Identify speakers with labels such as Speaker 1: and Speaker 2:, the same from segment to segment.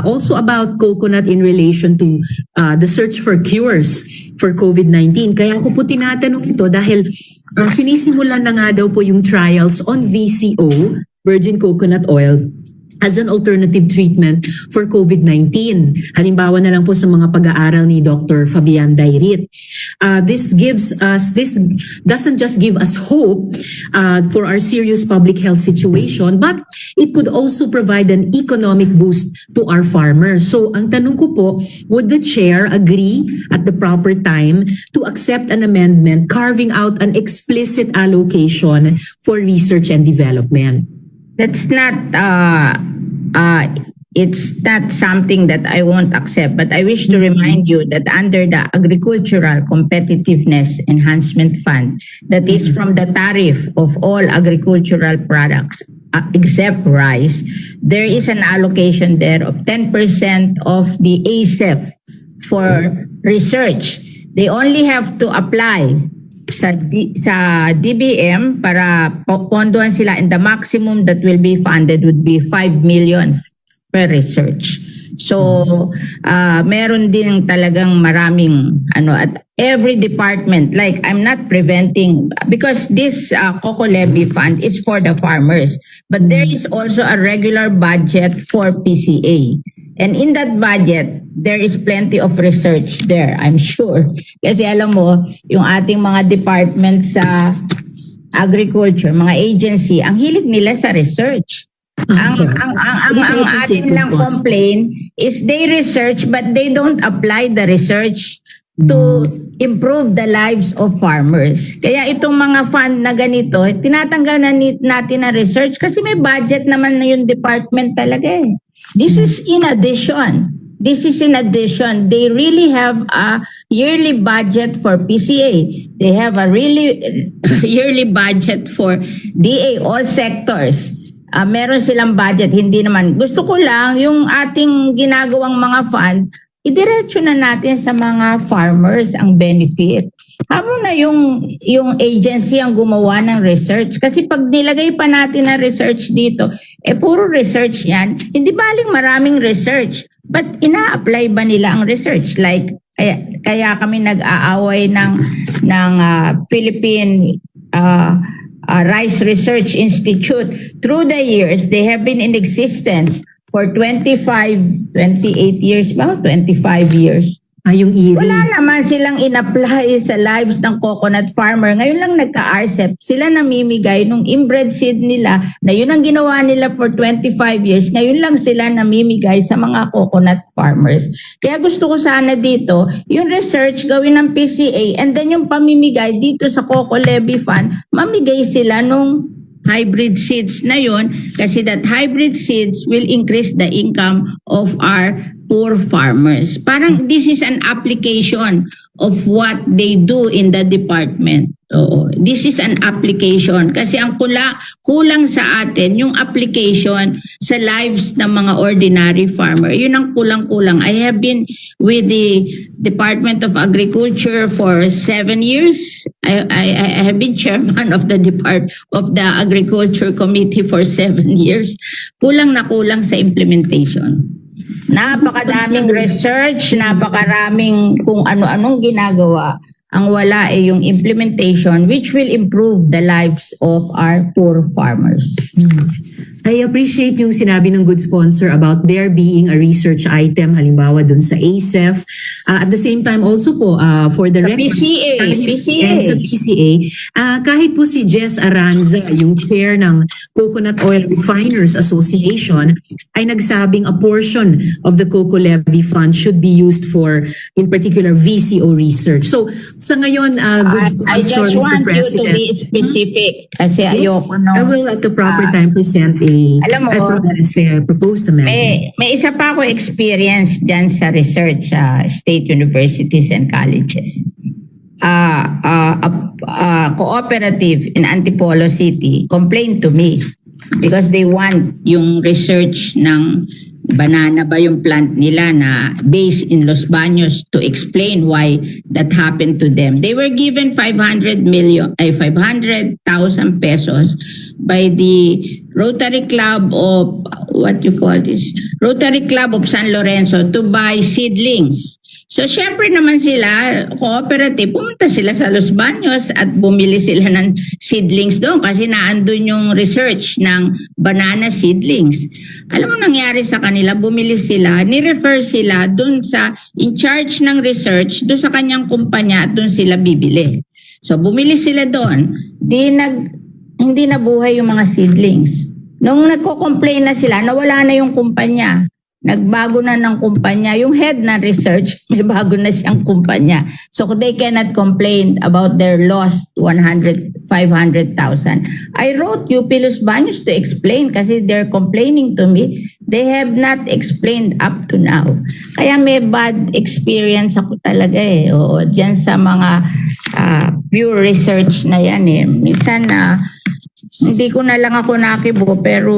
Speaker 1: also about coconut in relation to the search for cures for COVID-19. Kaya ako po tinatanong ito dahil sinisimulan na nga daw po yung trials on VCO, virgin coconut oil, as an alternative treatment for COVID-19. Halimbawa na lang po sa mga pag-aaral ni Dr. Fabian Dairit. This doesn't just give us hope for our serious public health situation, but it could also provide an economic boost to our farmers. So ang tanong ko po, would the chair agree at the proper time to accept an amendment carving out an explicit allocation for research and development?
Speaker 2: That's not, it's not something that I won't accept, but I wish to remind you that under the Agricultural Competitiveness Enhancement Fund, that is from the tariff of all agricultural products, except rice, there is an allocation there of 10% of the ASEF for research. They only have to apply sa DBM para pondohan sila, and the maximum that will be funded would be 5 million per research. So meron din talagang maraming at every department, like I'm not preventing, because this Coco Levy fund is for the farmers, but there is also a regular budget for PCA. And in that budget, there is plenty of research there, I'm sure. Kasi alam mo, yung ating mga department sa agriculture, mga agency, ang hilig nila sa research. Ang ating lang complaint is they research but they don't apply the research to improve the lives of farmers. Kaya itong mga fund na ganito, tinatanggal na natin na research kasi may budget naman na yung department talaga eh. This is in addition. They really have a yearly budget for PCA. They have a really yearly budget for DA, all sectors. Meron silang budget, hindi naman. Gusto ko lang yung ating ginagawang mga fund, idiretso na natin sa mga farmers ang benefit. Habang na yung agency ang gumawa ng research. Kasi pag nilagay pa natin na research dito, puro research yan, hindi baling maraming research. But ina-apply ba nila ang research? Like, kaya kami nag-aaway ng Philippine Rice Research Institute. Through the years, they have been in existence for 28 years, 25 years.
Speaker 1: Yung
Speaker 2: Wala naman silang in-apply sa lives ng coconut farmer. Ngayon lang nagka-RCEP, sila namimigay nung inbred seed nila na yun ang ginawa nila for 25 years. Ngayon lang sila namimigay sa mga coconut farmers. Kaya gusto ko sana dito, yung research gawin ng PCA and then yung pamimigay dito sa Coco Levy Fund, mamigay sila nung hybrid seeds na yun kasi that hybrid seeds will increase the income of our poor farmers. Parang this is an application of what they do in the department. So, this is an application kasi ang kulang sa atin yung application sa lives ng mga ordinary farmer. Yun ang kulang-kulang. I have been with the Department of Agriculture for 7 years. I have been chairman of the Agriculture Committee for 7 years. Kulang na kulang sa implementation. Napakadaming research, napakaraming kung ano-anong ginagawa. Ang wala ay yung implementation which will improve the lives of our poor farmers.
Speaker 1: I appreciate yung sinabi ng good sponsor about there being a research item, halimbawa dun sa ASEF. At the same time also po, for the record,
Speaker 2: PCA.
Speaker 1: And sa PCA, kahit po si Jess Aranza, yung chair ng Coconut Oil Refiners Association, ay nagsabing a portion of the Coco Levy Fund should be used for, in particular, VCO research. So, sa ngayon, good sponsor, Mr. President.
Speaker 2: I just want you to be specific kasi ayoko
Speaker 1: I will at the proper time present
Speaker 2: alam mo,
Speaker 1: proposed amendment.
Speaker 2: May isa pa ako experience dyan sa research sa state universities and colleges. A cooperative in Antipolo City complained to me because they want yung research ng banana ba yung plant nila na based in Los Baños to explain why that happened to them. They were given 500,000 pesos by the Rotary Club of, what you call this? Rotary Club of San Lorenzo to buy seedlings. So, syempre naman sila, cooperative, pumunta sila sa Los Baños at bumili sila ng seedlings doon kasi naandun yung research ng banana seedlings. Alam mo nangyari sa kanila, bumili sila, ni-refer sila doon sa in charge ng research, doon sa kanyang kumpanya at doon sila bibili. So, bumili sila doon, hindi nabuhay yung mga seedlings. Nung nagko-complain na sila, nawala na yung kumpanya. Nagbago na ng kumpanya. Yung head ng research, may bago na siyang kumpanya. So they cannot complain about their lost 500,000. I wrote UP Los Baños to explain kasi they're complaining to me. They have not explained up to now. Kaya may bad experience ako talaga eh. Oo, dyan sa mga pure research na yan eh. Minsan hindi ko na lang ako nakibo pero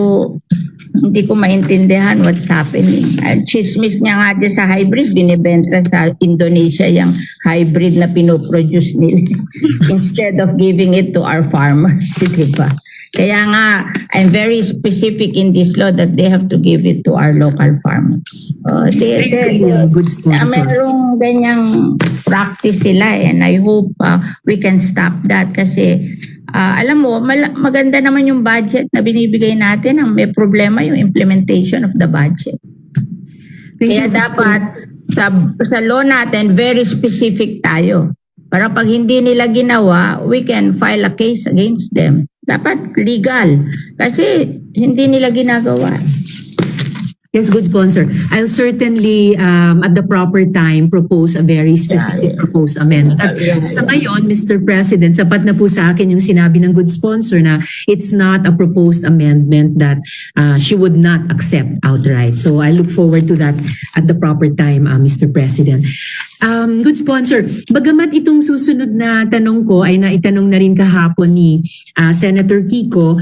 Speaker 2: hindi ko maintindihan what's happening. Chismis niya nga dyan sa hybrid, binibenta sa Indonesia yung hybrid na pinoproduce nila instead of giving it to our farmers. Diba? Kaya nga, I'm very specific in this law that they have to give it to our local farmers.
Speaker 1: Good sponsor.
Speaker 2: Merong ganyang practice sila and I hope we can stop that kasi alam mo, maganda naman yung budget na binibigay natin. Ang may problema yung implementation of the budget. Kaya dapat sa law natin, very specific tayo. Para pag hindi nila ginawa, we can file a case against them. Dapat legal. Kasi hindi nila ginagawa.
Speaker 1: Yes, good sponsor. I'll certainly, at the proper time, propose a very specific proposed amendment. At sa ngayon, Mr. President, sapat na po sa akin yung sinabi ng good sponsor na it's not a proposed amendment that she would not accept outright. So I look forward to that at the proper time, Mr. President. Good sponsor, bagamat itong susunod na tanong ko ay naitanong na rin kahapon ni Senator Kiko,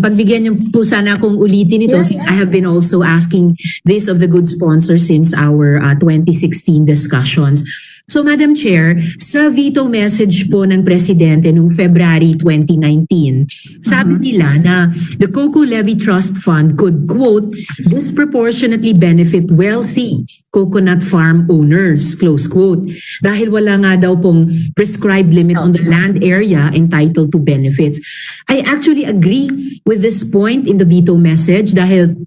Speaker 1: pagbigyan niyo po sana akong ulitin ito since I have been also asking this of the good sponsor since our 2016 discussions. So Madam Chair, sa veto message po ng Presidente noong February 2019, sabi nila na the Coco Levy Trust Fund could, quote, disproportionately benefit wealthy coconut farm owners, close quote. Dahil wala nga daw pong prescribed limit on the land area entitled to benefits. I actually agree with this point in the veto message dahil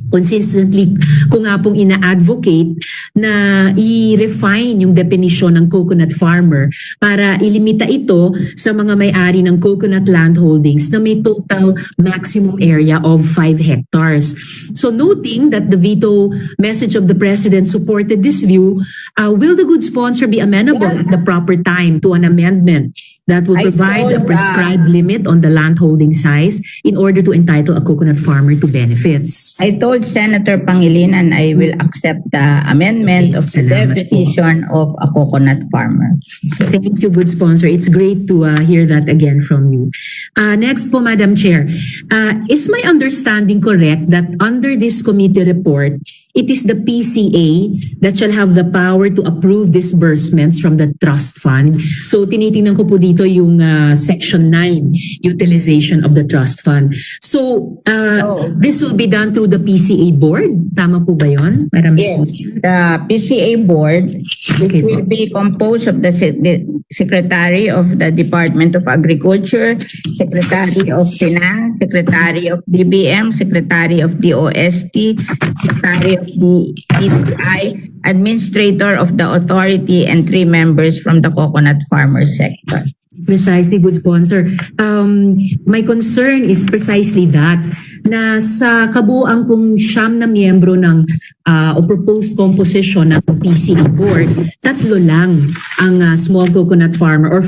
Speaker 1: consistently ko nga pong ina-advocate na i-refine yung definition ng coconut farmer para ilimita ito sa mga may-ari ng coconut land holdings na may total maximum area of 5 hectares. So noting that the veto message of the President supported this view, will the good sponsor be amenable at the proper time to an amendment that will provide a prescribed limit on the land holding size in order to entitle a coconut farmer to benefits?
Speaker 2: I told Senator Pangilinan I will accept the amendment of the definition of a coconut farmer.
Speaker 1: Thank you, good sponsor. It's great to hear that again from you. Next po, Madam Chair. Is my understanding correct that under this committee report, it is the PCA that shall have the power to approve disbursements from the trust fund? So tinitingnan ko po dito yung Section 9, utilization of the trust fund. So this will be done through the PCA board? Tama po ba yun, Madam Sponsor?
Speaker 2: The PCA board will be composed of the Secretary of the Department of Agriculture, Secretary of Finance, Secretary of DBM, Secretary of DOST, Secretary of the DTI, Administrator of the Authority, and 3 members from the coconut farmer sector.
Speaker 1: Precisely, good sponsor. My concern is precisely that, na sa kabuuan pong 9 na miyembro ng o proposed composition ng PCA board, 3 lang ang small coconut farmer or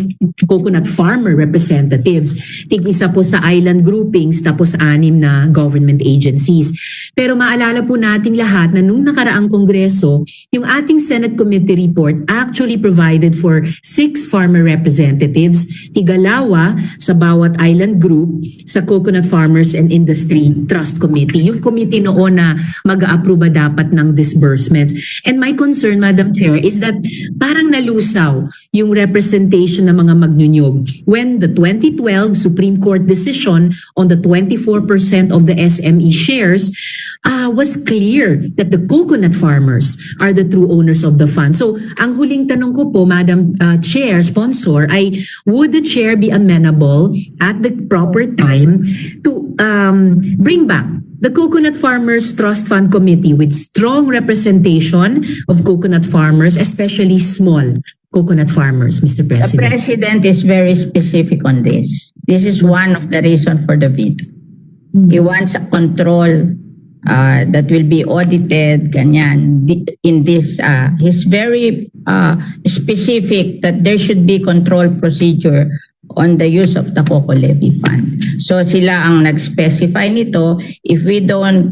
Speaker 1: coconut farmer representatives. Tig-isa po sa island groupings, tapos 6 na government agencies. Pero maalala po nating lahat na nung nakaraang kongreso, yung ating Senate Committee report actually provided for 6 farmer representatives, tigalawa sa bawat island group sa Coconut Farmers and Industry Industry Trust Committee, yung committee noon na mag-a-approve dapat ng disbursements. And my concern, Madam Chair, is that parang nalusaw yung representation ng mga magnunyog when the 2012 Supreme Court decision on the 24% of the SME shares was clear that the coconut farmers are the true owners of the fund. So, ang huling tanong ko po, Madam Chair, sponsor, ay would the Chair be amenable at the proper time to bring back the Coconut Farmers Trust Fund Committee with strong representation of coconut farmers, especially small coconut farmers, Mr.
Speaker 2: The
Speaker 1: President?
Speaker 2: President is very specific on this. This is one of the reasons for the veto. He wants a control that will be audited, ganyan. In this, he's very specific that there should be control procedure on the use of the Coco Levy Fund. So sila ang nag-specify nito. If we don't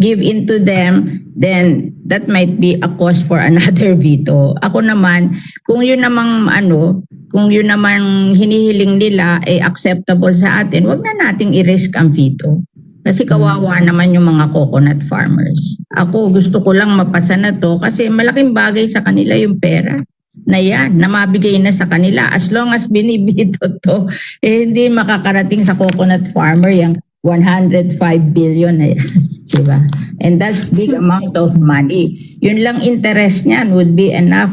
Speaker 2: give in to them, then that might be a cause for another veto. Ako naman, kung yun namang hinihiling nila ay acceptable sa atin, wag na nating i-risk ang veto. Kasi kawawa naman yung mga coconut farmers. Ako gusto ko lang mapasa na to kasi malaking bagay sa kanila yung pera na yan, na mabigay na sa kanila. As long as binibito to, hindi makakarating sa coconut farmer yung 105 billion na yan. Diba? And that's big amount of money. Yun lang interest niyan would be enough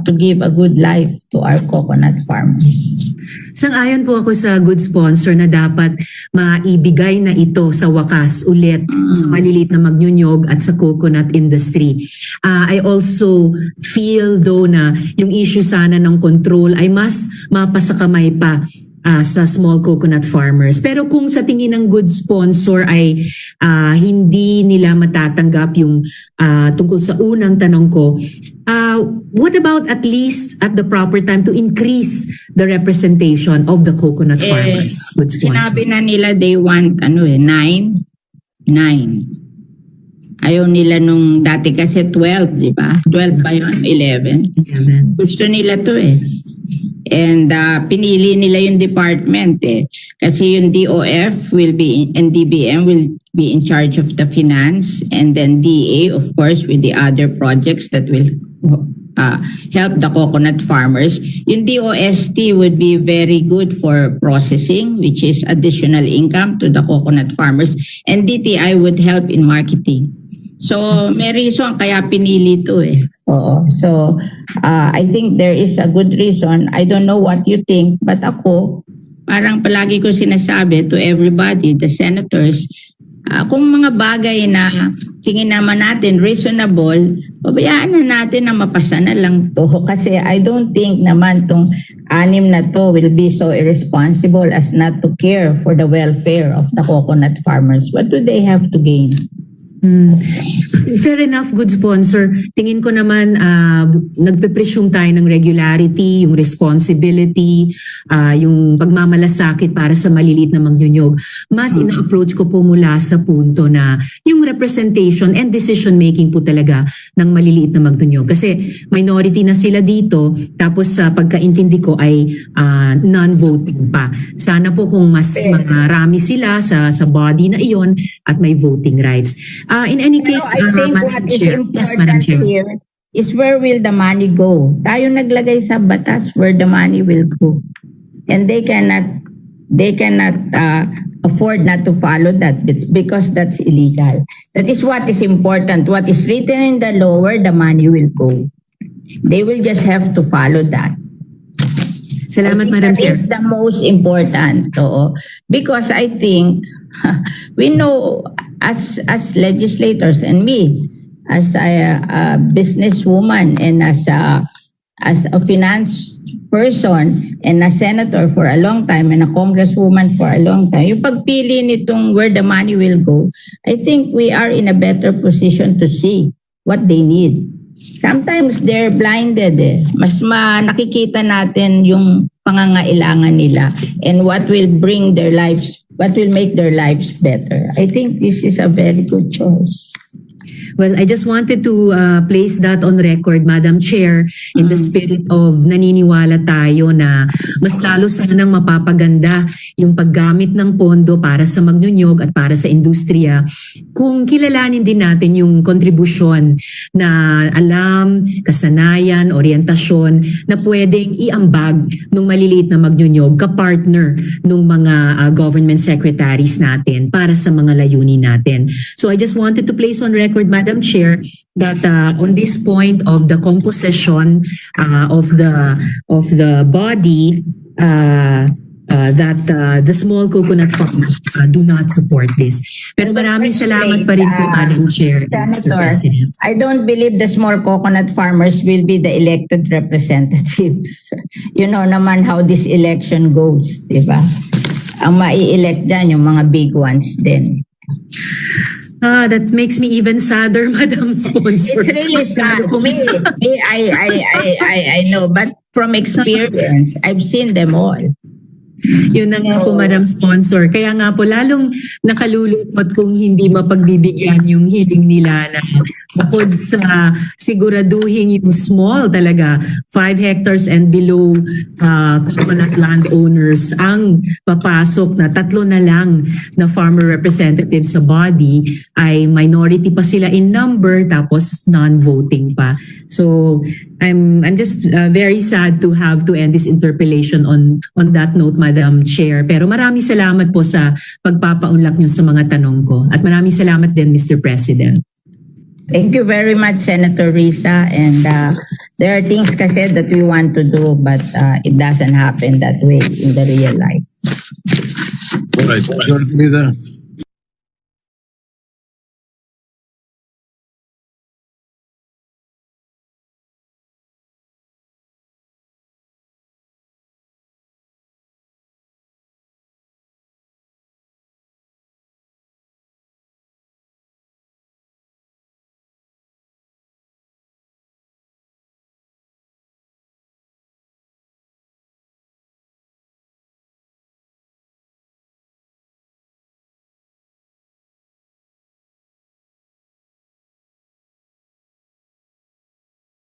Speaker 2: to give a good life to our coconut farmers.
Speaker 1: Sang-ayon po ako sa good sponsor na dapat maibigay na ito sa wakas ulit sa maliliit na magnyunyog at sa coconut industry. I also feel though na yung issue sana ng control ay mas mapasakamay pa sa small coconut farmers. Pero kung sa tingin ng good sponsor ay hindi nila matatanggap yung tungkol sa unang tanong ko, what about at least at the proper time to increase the representation of the coconut farmers? Good sponsor.
Speaker 2: Sinabi na nila they want 9. Ayaw nila nung dati kasi 12, di ba? 12 ba yun? 11.
Speaker 1: Amen.
Speaker 2: Gusto nila to eh. And pinili nila yung department eh. Kasi yung DOF will be and DBM will be in charge of the finance, and then DA of course with the other projects that will help the coconut farmers. Yung DOST would be very good for processing, which is additional income to the coconut farmers, and DTI would help in marketing. So, may reason kaya pinili ito eh. Oo. So, I think there is a good reason. I don't know what you think, but ako, parang palagi ko sinasabi to everybody, the senators, kung mga bagay na tingin naman natin reasonable, pabayaan na natin na mapasa na lang to. Kasi I don't think naman tong 6 na to will be so irresponsible as not to care for the welfare of the coconut farmers. What do they have to gain?
Speaker 1: Fair enough, good sponsor. Tingin ko naman nagpe-presume tayo ng regularity, yung responsibility, yung pagmamalasakit para sa maliliit na magnyunyog. Mas ina-approach ko po mula sa punto na yung representation and decision making po talaga ng maliliit na magnyunyog. Kasi minority na sila dito, tapos sa pagkaintindi ko ay non-voting pa. Sana po kung mas marami sila sa body na iyon at may voting rights. In any case,
Speaker 2: I think what is important here is where will the money go? Tayo naglagay sa batas where the money will go. And they cannot afford not to follow that because that's illegal. That is what is important. What is written in the law where the money will go. They will just have to follow that.
Speaker 1: Salamat, Madam Chair.
Speaker 2: That is the most important. Because I think we know as legislators and me as a businesswoman and as a finance person and a senator for a long time and a congresswoman for a long time, yung pagpili nitong where the money will go, I think we are in a better position to see what they need. Sometimes they're blinded eh. Mas nakikita natin yung pangangailangan nila and what will bring their lives, what will make their lives better. I think this is a very good choice.
Speaker 1: Well, I just wanted to place that on record, Madam Chair, in the spirit of naniniwala tayo na mas lalo sanang mapapaganda yung paggamit ng pondo para sa magnunyog at para sa industriya kung kilalanin din natin yung kontribusyon na alam, kasanayan, orientasyon na pwedeng iambag ng maliliit na magnunyog kapartner ng mga government secretaries natin para sa mga layunin natin. So I just wanted to place on record, Madam Chair, that on this point of the composition of the body, that the small coconut farmers do not support this. Pero maraming salamat pa rin po, Madam Chair, Mr.
Speaker 2: Senator,
Speaker 1: President.
Speaker 2: I don't believe the small coconut farmers will be the elected representative. You know naman how this election goes, di ba? Ang mai-elect dyan yung mga big ones din.
Speaker 1: That makes me even sadder, Madam Sponsor.
Speaker 2: It's really sad. I know, but from experience, I've seen them all.
Speaker 1: Yun na nga po, Madam Sponsor. Kaya nga po, lalong nakalulungkot kung hindi mapagbibigyan yung hiling nila na bukod sa siguraduhin yung small talaga, 5 hectares and below coconut landowners ang papasok na 3 na lang na farmer representatives sa body ay minority pa sila in number tapos non-voting pa. So I'm just very sad to have to end this interpellation on that note, Madam Chair. Pero maraming salamat po sa pagpapaunlak niyo sa mga tanong ko. At maraming salamat din, Mr. President.
Speaker 2: Thank you very much, Senator Risa. And there are things kasi that we want to do, but it doesn't happen that way in the real life.
Speaker 3: All right. Majority Leader.